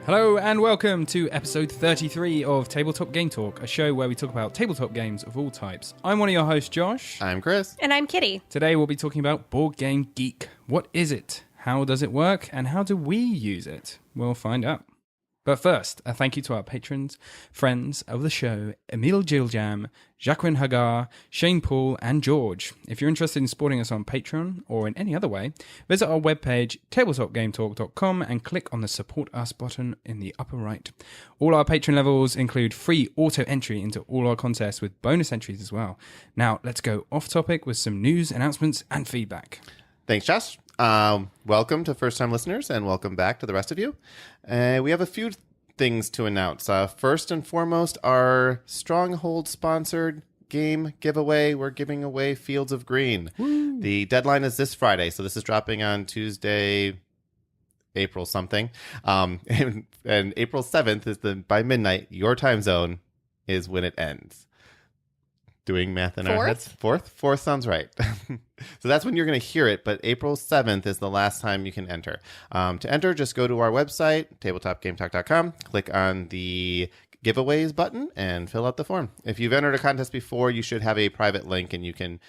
Hello and welcome to episode 33 of Tabletop Game Talk, a show where we talk about tabletop games of all types. I'm one of your hosts, Josh. I'm Chris. And I'm Kitty. Today we'll be talking about Board Game Geek. What is it? How does it work? And how do we use it? We'll find out. But first, a thank you to our patrons, friends of the show, Emil Giljam, Jacqueline Hagar, Shane Paul, and George. If you're interested in supporting us on Patreon or in any other way, visit our webpage, tabletopgametalk.com, and click on the Support Us button in the upper right. All our patron levels include free auto-entry into all our contests with bonus entries as well. Now, let's go off topic with some news, announcements, and feedback. Thanks, Josh. Welcome to first-time listeners, and welcome back to the rest of you. We have a few things to announce. First and foremost, our Stronghold-sponsored game giveaway. We're giving away Fields of Green. Woo. The deadline is this Friday, so this is dropping on Tuesday, April something. And April 7th is by midnight, your time zone, is when it ends. Doing math in our heads. Fourth sounds right. So that's when you're going to hear it, but April 7th is the last time you can enter. To enter, just go to our website, tabletopgametalk.com, click on the giveaways button, and fill out the form. If you've entered a contest before, you should have a private link, and you can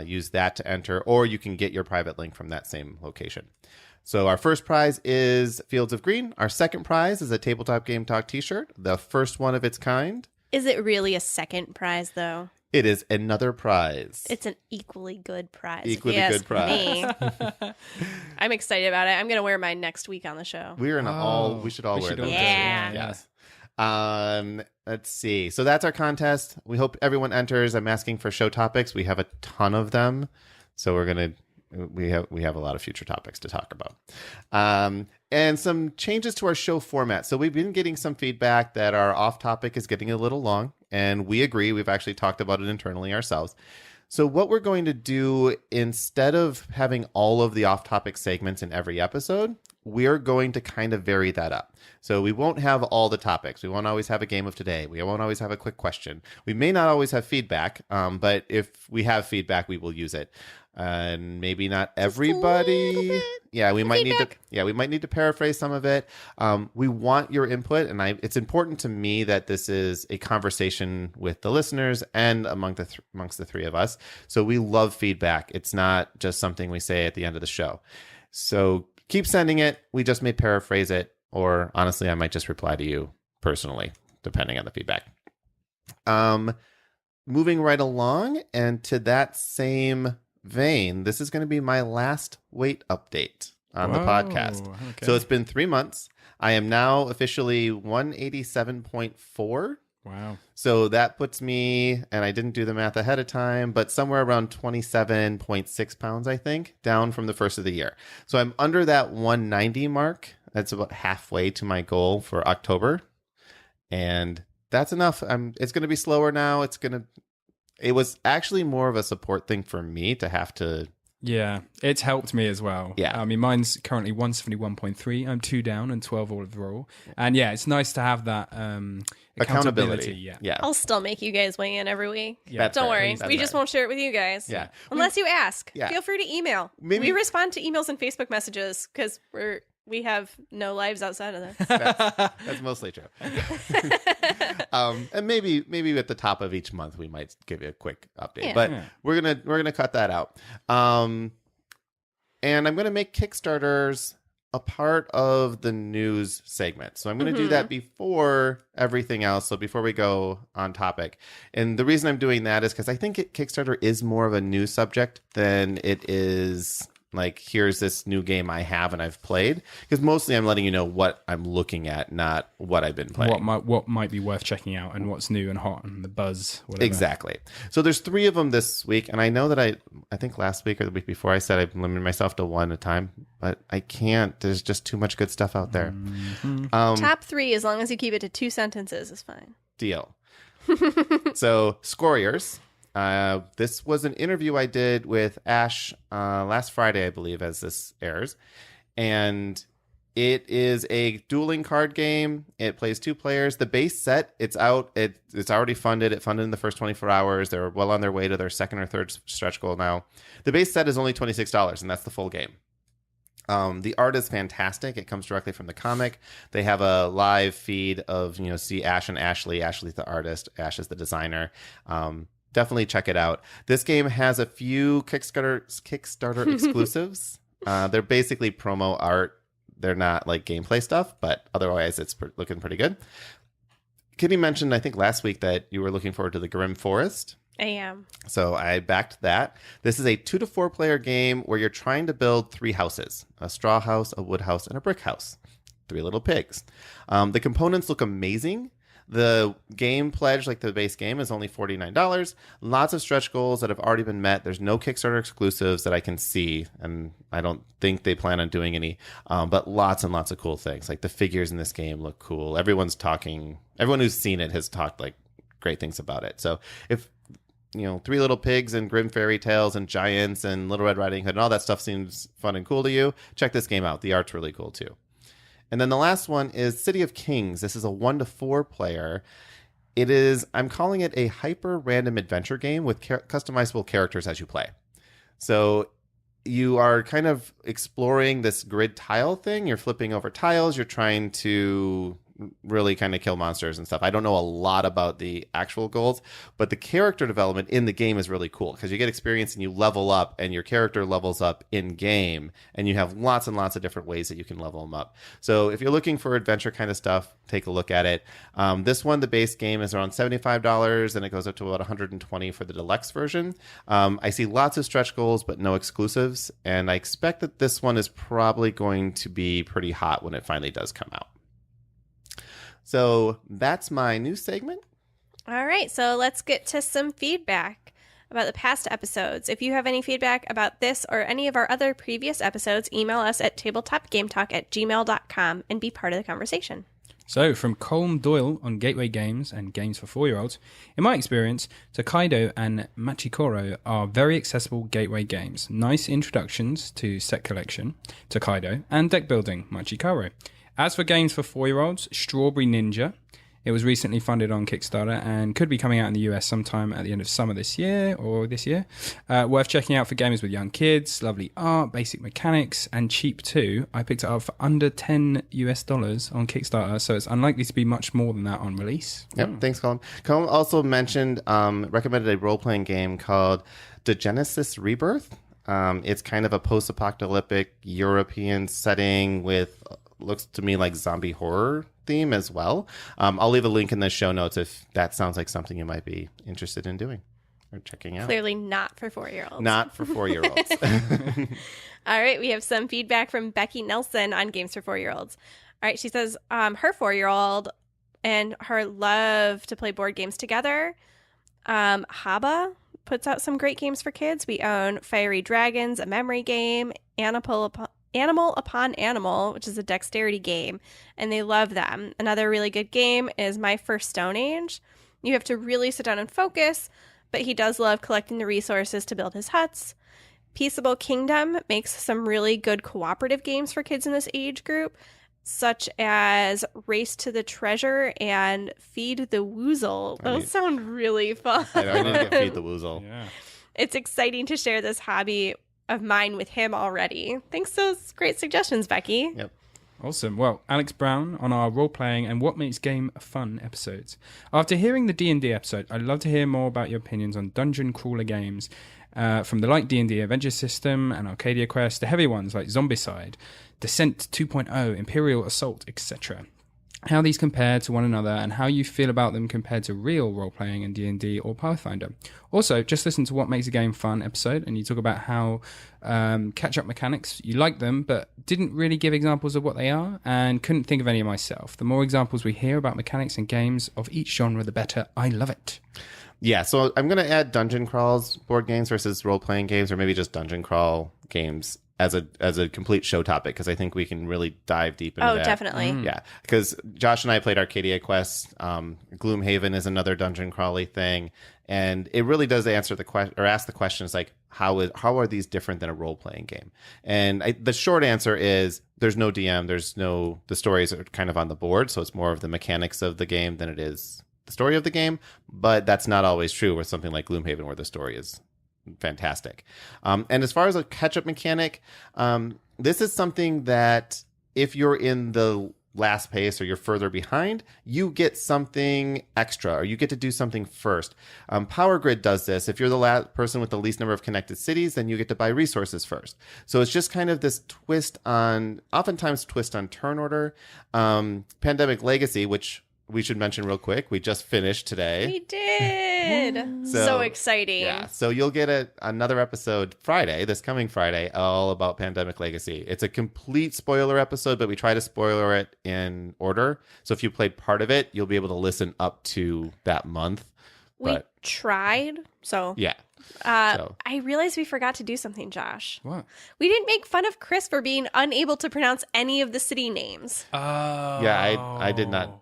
use that to enter, or you can get your private link from that same location. So our first prize is Fields of Green. Our second prize is a Tabletop Game Talk t-shirt, the first one of its kind. Is it really a second prize, though? It is another prize. It's an equally good prize. Equally good prize. I'm excited about it. I'm going to wear mine next week on the show. We should all wear them. Yeah. Yes. Let's see. So that's our contest. We hope everyone enters. I'm asking for show topics. We have a ton of them. So we have a lot of future topics to talk about. And some changes to our show format. So we've been getting some feedback that our off topic is getting a little long, and we agree. We've actually talked about it internally ourselves. So what we're going to do, instead of having all of the off topic segments in every episode, we're going to kind of vary that up. So we won't have all the topics. We won't always have a game of today. We won't always have a quick question. We may not always have feedback, but if we have feedback, we will use it. And maybe not everybody. Yeah, we might need to paraphrase some of it. We want your input, and it's important to me that this is a conversation with the listeners and amongst the three of us. So we love feedback. It's not just something we say at the end of the show. So keep sending it. We just may paraphrase it, or honestly, I might just reply to you personally, depending on the feedback. Moving right along, and to that same vein, this is going to be my last weight update on the podcast. Okay. So it's been 3 months. I am now officially 187.4. Wow. So that puts me, and I didn't do the math ahead of time, but somewhere around 27.6 pounds, I think, down from the first of the year. So I'm under that 190 mark. That's about halfway to my goal for October. And that's enough. It's going to be slower now. It was actually more of a support thing for me to have to. Yeah, it's helped me as well. Yeah. I mean, mine's currently 171.3. I'm 2 down and 12 overall. And yeah, it's nice to have that accountability. Yeah. I'll still make you guys weigh in every week. Yeah. Don't worry. We just won't share it with you guys. Yeah. Unless you ask. Yeah. Feel free to email. We respond to emails and Facebook messages because we have no lives outside of this. That's mostly true. And maybe at the top of each month we might give you a quick update, but we're gonna cut that out. And I'm gonna make Kickstarters a part of the news segment. So I'm gonna do that before everything else. So before we go on topic, and the reason I'm doing that is because I think Kickstarter is more of a news subject than it is. Like, here's this new game I have and I've played. Because mostly I'm letting you know what I'm looking at, not what I've been playing. What might be worth checking out and what's new and hot and the buzz, whatever. Exactly. So there's 3 of them this week. And I know that I think last week or the week before I said I've limited myself to 1 at a time. But I can't. There's just too much good stuff out there. Mm-hmm. Top 3, as long as you keep it to 2 sentences, is fine. Deal. So, Scoriers. This was an interview I did with Ash last Friday, I believe, as this airs. And it is a dueling card game. It plays 2 players. The base set, it's out. It's already funded. It funded in the first 24 hours. They're well on their way to their second or third stretch goal now. The base set is only $26, and that's the full game. The art is fantastic. It comes directly from the comic. They have a live feed of, see Ash and Ashley. Ashley's the artist. Ash is the designer. Definitely check it out. This game has a few Kickstarter exclusives. They're basically promo art. They're not like gameplay stuff, but otherwise it's looking pretty good. Kitty mentioned, I think last week, that you were looking forward to the Grim Forest. I am. So I backed that. This is a 2 to 4 player game where you're trying to build 3 houses: a straw house, a wood house, and a brick house. 3 little pigs. The components look amazing. The game pledge, like the base game, is only $49. Lots of stretch goals that have already been met. There's no Kickstarter exclusives that I can see, and I don't think they plan on doing any. But lots and lots of cool things. Like the figures in this game look cool. Everyone who's seen it has talked like great things about it. So if 3 Little Pigs and Grim Fairy Tales and Giants and Little Red Riding Hood and all that stuff seems fun and cool to you, check this game out. The art's really cool too. And then the last one is City of Kings. This is a 1 to 4 player. I'm calling it a hyper random adventure game with customizable characters as you play. So you are kind of exploring this grid tile thing. You're flipping over tiles. You're trying to really kind of kill monsters and stuff. I don't know a lot about the actual goals, but the character development in the game is really cool because you get experience and you level up, and your character levels up in game, and you have lots and lots of different ways that you can level them up. So if you're looking for adventure kind of stuff, take a look at it. This one, the base game, is around $75, and it goes up to about $120 for the deluxe version. I see lots of stretch goals, but no exclusives, and I expect that this one is probably going to be pretty hot when it finally does come out. So that's my news segment. All right, so let's get to some feedback about the past episodes. If you have any feedback about this or any of our other previous episodes, email us at tabletopgametalk@gmail.com and be part of the conversation. So, from Colm Doyle on Gateway Games and Games for 4-year-olds, in my experience, Tokaido and Machikoro are very accessible gateway games. Nice introductions to set collection, Tokaido, and deck building, Machikoro. As for games for 4-year-olds, Strawberry Ninja. It was recently funded on Kickstarter and could be coming out in the US sometime at the end of summer this year. Worth checking out for gamers with young kids. Lovely art, basic mechanics, and cheap too. I picked it up for under $10 on Kickstarter, so it's unlikely to be much more than that on release. Yep, Thanks, Colin. Colin also mentioned, recommended a role-playing game called The Genesis Rebirth. It's kind of a post-apocalyptic European setting with looks to me like zombie horror theme as well. I'll leave a link in the show notes if that sounds like something you might be interested in doing or checking out. Clearly not for 4-year-olds. Not for 4-year-olds. All right, we have some feedback from Becky Nelson on Games for 4-year-olds. All right, she says her 4-year-old and her love to play board games together. Haba puts out some great games for kids. We own Fiery Dragons, a memory game, Animal Upon Animal, which is a dexterity game, and they love them. Another really good game is My First Stone Age. You have to really sit down and focus, but he does love collecting the resources to build his huts. Peaceable Kingdom makes some really good cooperative games for kids in this age group, such as Race to the Treasure and Feed the Woozle. Those sound really fun. I need to get Feed the Woozle. Yeah. It's exciting to share this hobby of mine with him already. Thanks for those great suggestions, Becky. Yep. Awesome. Well, Alex Brown on our role-playing and what makes game fun episodes. After hearing the D&D episode, I'd love to hear more about your opinions on dungeon crawler games, from the light D&D Adventure System and Arcadia Quest, to heavy ones like Zombicide, Descent 2.0, Imperial Assault, etc. How these compare to one another and how you feel about them compared to real role-playing in D&D or Pathfinder. Also, just listen to What Makes a Game Fun episode, and you talk about how catch-up mechanics, you like them, but didn't really give examples of what they are, and couldn't think of any myself. The more examples we hear about mechanics and games of each genre, the better. I love it. Yeah, so I'm going to add dungeon crawls board games versus role-playing games, or maybe just dungeon crawl games as a complete show topic, because I think we can really dive deep into that. Oh, definitely. Yeah, because Josh and I played Arcadia Quest. Gloomhaven is another dungeon crawly thing, and it really does answer the question or ask the questions like how are these different than a role playing game? And the short answer is there's no DM, the stories are kind of on the board, so it's more of the mechanics of the game than it is the story of the game. But that's not always true with something like Gloomhaven, where the story is fantastic. And as far as a catch-up mechanic, this is something that if you're in the last pace or you're further behind, you get something extra or you get to do something first. Power Grid does this. If you're the last person with the least number of connected cities, then you get to buy resources first. So it's just kind of this oftentimes twist on turn order. Pandemic Legacy, which we should mention real quick, we just finished today. We did. So exciting. Yeah. So you'll get another episode this coming Friday, all about Pandemic Legacy. It's a complete spoiler episode, but we try to spoiler it in order. So if you played part of it, you'll be able to listen up to that month. We tried. So yeah. I realized we forgot to do something, Josh. What? We didn't make fun of Chris for being unable to pronounce any of the city names. Oh. Yeah, I did not.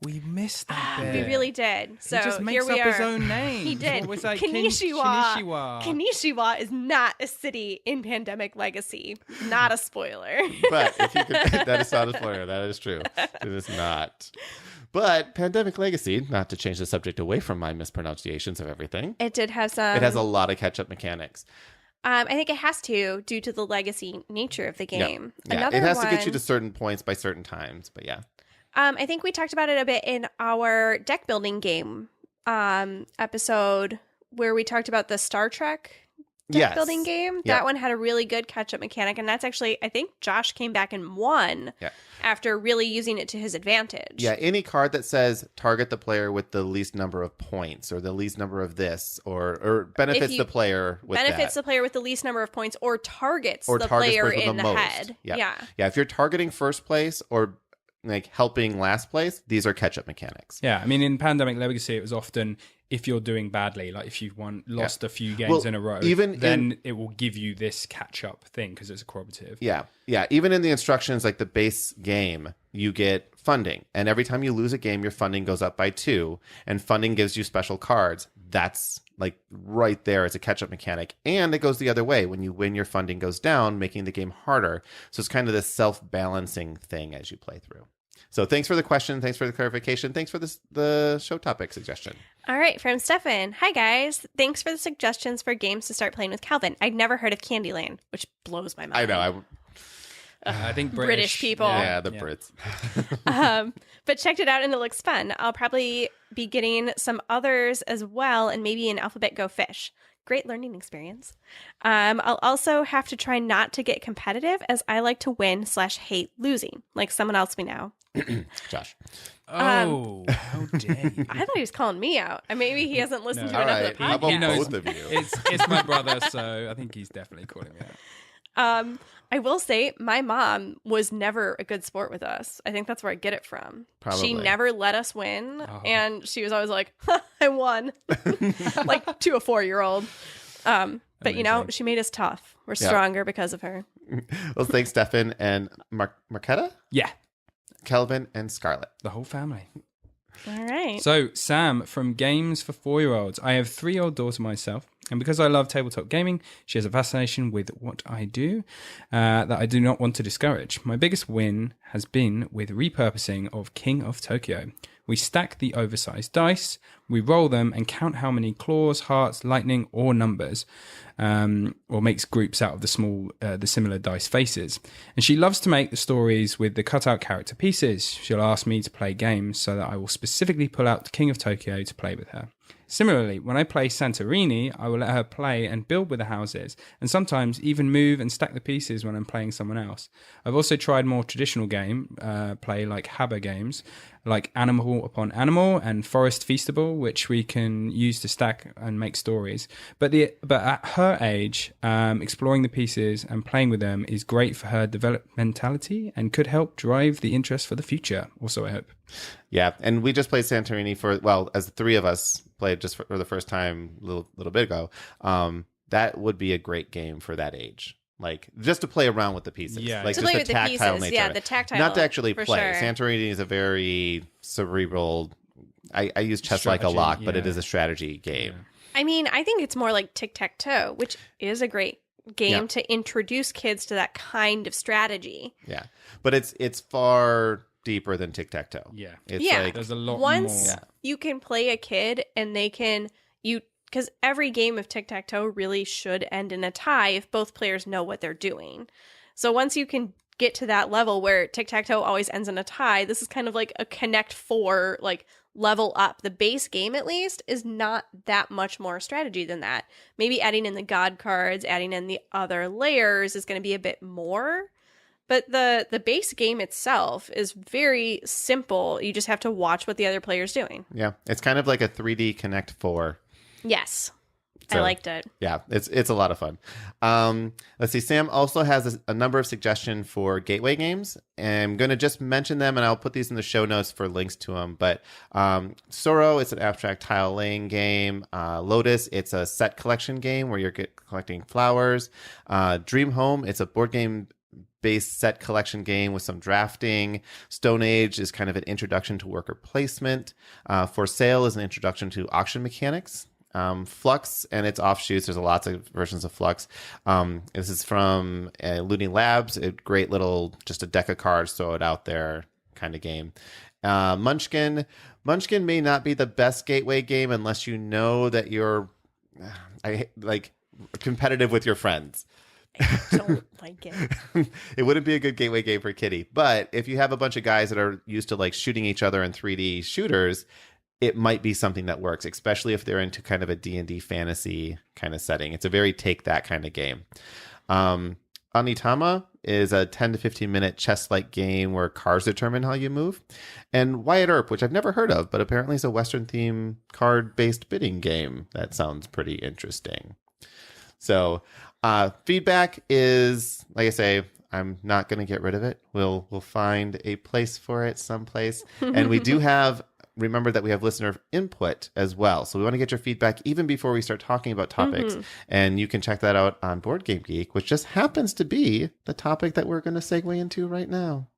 We missed that bit. We really did. So he just makes here we up are. his own name. He did. It was like Kinishiwa. Kinishiwa is not a city in Pandemic Legacy. Not a spoiler. But if you could, that is not a spoiler. That is true. It is not. But Pandemic Legacy, not to change the subject away from my mispronunciations of everything. It did have some. It has a lot of catch-up mechanics. I think it has to, due to the legacy nature of the game. Yeah. It has to get you to certain points by certain times, but yeah. I think we talked about it a bit in our deck building game episode where we talked about the Star Trek deck building game. That one had a really good catch-up mechanic, and that's actually, I think Josh came back and won after really using it to his advantage. Yeah, any card that says target the player with the least number of points or the least number of this or benefits the player with the player with the least number of points or targets the player in the head. Yeah, if you're targeting first place or like helping last place, these are catch-up mechanics. Yeah, I mean, in Pandemic Legacy, it was often if you're doing badly, like if you've lost a few games in a row, then it will give you this catch-up thing because it's a cooperative. Yeah. Even in the instructions, like the base game, you get funding. And every time you lose a game, your funding goes up by 2. And funding gives you special cards. That's like right there as a catch-up mechanic. And it goes the other way. When you win, your funding goes down, making the game harder. So it's kind of this self-balancing thing as you play through. So thanks for the question. Thanks for the clarification. Thanks for the show topic suggestion. All right, from Stefan. Hi, guys. Thanks for the suggestions for games to start playing with Calvin. I'd never heard of Candyland, which blows my mind. I know. I think British people. Yeah, the Brits. But checked it out and it looks fun. I'll probably be getting some others as well and maybe an Alphabet Go Fish. Great learning experience. I'll also have to try not to get competitive as I like to win/hate losing, like someone else we know. Josh. Oh, how dare you. I thought he was calling me out. Maybe he hasn't listened to enough of the How about podcast. both of you? It's my brother, so I think he's definitely calling me out. I will say my mom was never a good sport with us. I think that's where I get it from. Probably. She never let us win. And she was always like, I won. Like to a 4-year-old. But you know, she made us tough. We're stronger because of her. Well, thanks, Stefan and Marquetta? Yeah. Kelvin and Scarlett. The whole family. All right. So, Sam from Games for 4-Year-Olds. I have 3-year-old daughter myself, and because I love tabletop gaming, she has a fascination with what I do that I do not want to discourage. My biggest win has been with repurposing of King of Tokyo. We stack the oversized dice, we roll them and count how many claws, hearts, lightning, or numbers, or makes groups out of the similar dice faces. And she loves to make the stories with the cutout character pieces. She'll ask me to play games so that I will specifically pull out King of Tokyo to play with her. Similarly, when I play Santorini, I will let her play and build with the houses, and sometimes even move and stack the pieces when I'm playing someone else. I've also tried more traditional game play like Habba games, like Animal Upon Animal and Forest Feastable, which we can use to stack and make stories. But at her age, exploring the pieces and playing with them is great for her developmentality and could help drive the interest for the future. Also, I hope. Yeah, and we just played Santorini as the 3 of us played just for the first time a little bit ago. That would be a great game for that age. Like, just to play around with the pieces. Yeah. Like, To just play the with the tactile pieces. nature. Yeah, of it. the tactile. Not to actually for play. Sure. Santorini is a very cerebral... I use chess like a lot, but it is a strategy game. Yeah. I think it's more like tic-tac-toe, which is a great game to introduce kids to that kind of strategy. Yeah. But it's far deeper than tic-tac-toe. Yeah. It's Yeah. There's a lot Once more. you can play a kid and they can... Because every game of tic-tac-toe really should end in a tie if both players know what they're doing. So once you can get to that level where tic-tac-toe always ends in a tie, this is kind of like a Connect 4, like level up. The base game, at least, is not that much more strategy than that. Maybe adding in the god cards, adding in the other layers is going to be a bit more. But the base game itself is very simple. You just have to watch what the other player's doing. Yeah, it's kind of like a 3D Connect 4. Yes. So, I liked it. Yeah, it's a lot of fun. Let's see. Sam also has a number of suggestions for gateway games. And I'm going to just mention them, and I'll put these in the show notes for links to them. But Sorrow, it's an abstract tile laying game. Lotus, it's a set collection game where you're collecting flowers. Dream Home, it's a board game based set collection game with some drafting. Stone Age is kind of an introduction to worker placement. For Sale is an introduction to auction mechanics. Flux and its offshoots, there's lots of versions of Flux. This is from Looting Labs, a great little, just a deck of cards, throw it out there kind of game. Munchkin may not be the best gateway game unless you know that you're competitive with your friends. I don't like it. It wouldn't be a good gateway game for Kitty. But if you have a bunch of guys that are used to like shooting each other in 3D shooters, it might be something that works, especially if they're into kind of a D&D fantasy kind of setting. It's a very take that kind of game. Onitama is a 10 to 15 minute chess-like game where cards determine how you move. And Wyatt Earp, which I've never heard of, but apparently is a Western theme card-based bidding game. That sounds pretty interesting. So feedback is, like I say, I'm not going to get rid of it. We'll find a place for it someplace. And we do have, remember that we have listener input as well. So we want to get your feedback even before we start talking about topics. And you can check that out on Board Game Geek, which just happens to be the topic that we're going to segue into right now.